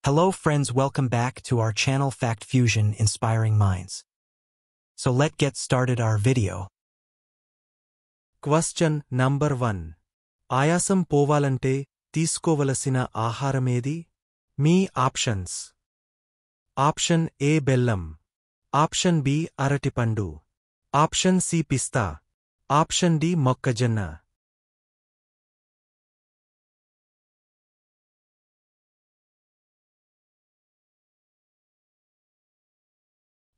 Hello friends, welcome back to our channel Fact Fusion Inspiring Minds. So let's get started our video. Question number 1. ఆయాసం పోవాలంటే తీసుకోవలసిన ఆహారమేది? మీ options. Option A బెల్లం, option B అరటిపండు, option C పిస్తా, option D మొక్కజొన్న.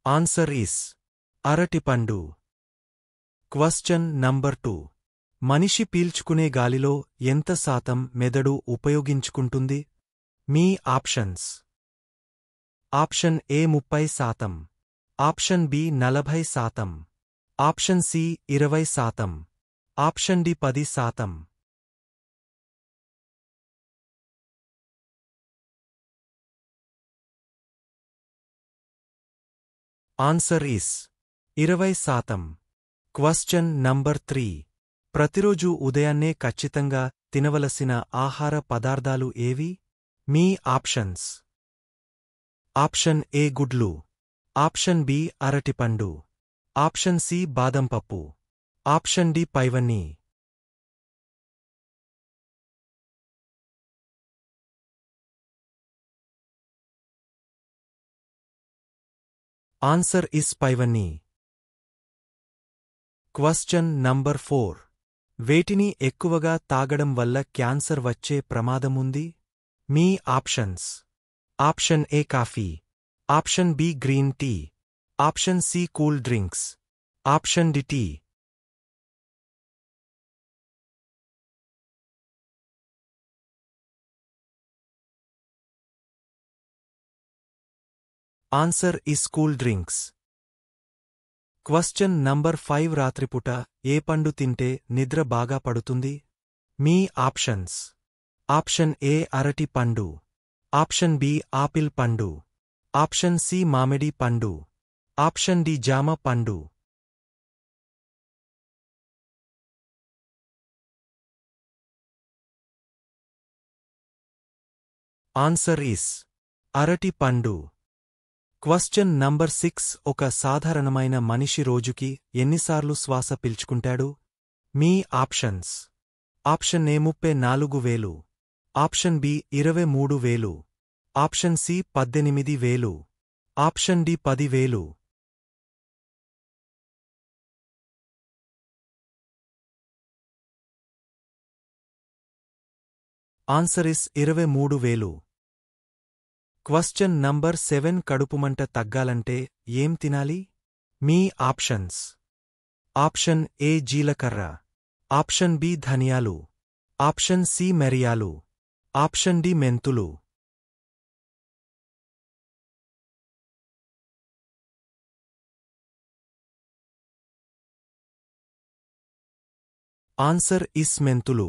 Answer is అరటిపండు. Question number 2. మనిషి పీల్చుకునే గాలిలో ఎంత శాతం మెదడు ఉపయోగించుకుంటుంది? మీ options. Option A 30%, option B 40%, option C 20%, option D 10%. Answer is 20%. Question number 3. ప్రతిరోజు ఉదయాన్నే ఖచ్చితంగా తినవలసిన ఆహార పదార్థాలు ఏవి? మీ ఆప్షన్స్. ఆప్షన్ ఏ గుడ్లు, ఆప్షన్ బి అరటిపండు, ఆప్షన్ సి బాదం పప్పు, ఆప్షన్ డి పైవన్నీ. ఆన్సర్ ఇస్ పైవన్నీ. Question number 4. వేటిని ఎక్కువగా తాగడం వల్ల క్యాన్సర్ వచ్చే ప్రమాదముంది? మీ options. Option A coffee, option B green tea, option C cool drinks, option D tea. Answer is cool drinks. Question number 5. రాత్రిపూట ఏ పండు తింటే నిద్ర బాగా పడుతుంది? మీ ఆప్షన్స్. ఆప్షన్ ఏ అరటి పండు, ఆప్షన్ బి ఆపిల్ పండు, ఆప్షన్ సి మామిడి పండు, ఆప్షన్ డి జామ పండు. ఆన్సర్ ఈస్ అరటి పండు. Question number 6. ఒక సాధారణమైన మనిషి రోజుకి ఎన్నిసార్లు శ్వాస పీల్చుకుంటాడు? మీ options. Option A 34,000, option B 23,000, option C 18,000, option D 10,000. Answer is 23,000. Question number 7. కడుపుమంట తగ్గాలంటే ఏం తినాలి? మీ ఆప్షన్స్. ఆప్షన్ ఏ జీలకర్ర, ఆప్షన్ బి ధనియాలు, ఆప్షన్ సి మిరియాలు, ఆప్షన్ డి మెంతులు. ఆన్సర్ ఇస్ మెంతులు.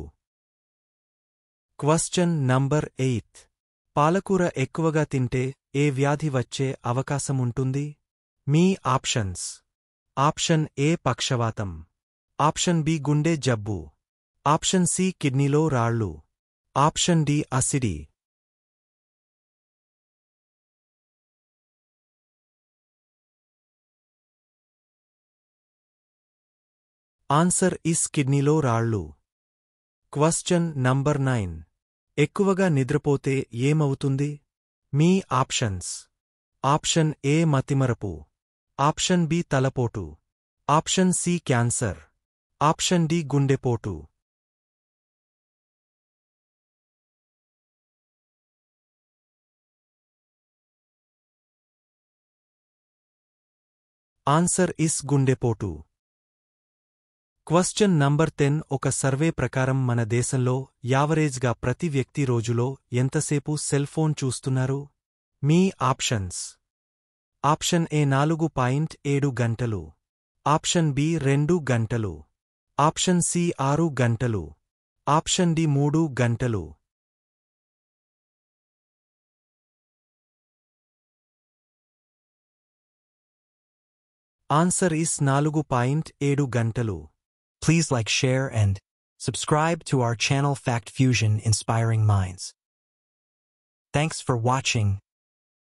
Question number 8. పాలకూర ఎక్కువగా తింటే ఏ వ్యాధి వచ్చే అవకాశముంటుంది? మీ ఆప్షన్స్. ఆప్షన్ ఏ పక్షవాతం, ఆప్షన్ బి గుండె జబ్బు, ఆప్షన్ సి కిడ్నీలో రాళ్ళు, option D acidity. Answer is కిడ్నీలో రాళ్ళు. Question number 9. ఎక్కువగా నిద్రపోతే ఏమవుతుంది? మీ ఆప్షన్స్. ఆప్షన్ ఏ మతిమరపు, ఆప్షన్ బి తలపోటు, option C cancer, option D గుండెపోటు. ఆన్సర్ ఇస్ గుండెపోటు. Question number 10. ఒక సర్వే ప్రకారం మన దేశంలో యావరేజ్గా ప్రతి వ్యక్తి రోజులో ఎంతసేపు సెల్ ఫోన్ చూస్తున్నారు? మీ ఆప్షన్స్. ఆప్షన్ ఏ 4.7 గంటలు, ఆప్షన్ బి 2 గంటలు, ఆప్షన్ సి 6 గంటలు, ఆప్షన్ డి 3 గంటలు. ఆన్సర్ ఇస్ 4.7 గంటలు. Please like, share and subscribe to our channel Fact Fusion Inspiring Minds. Thanks for watching.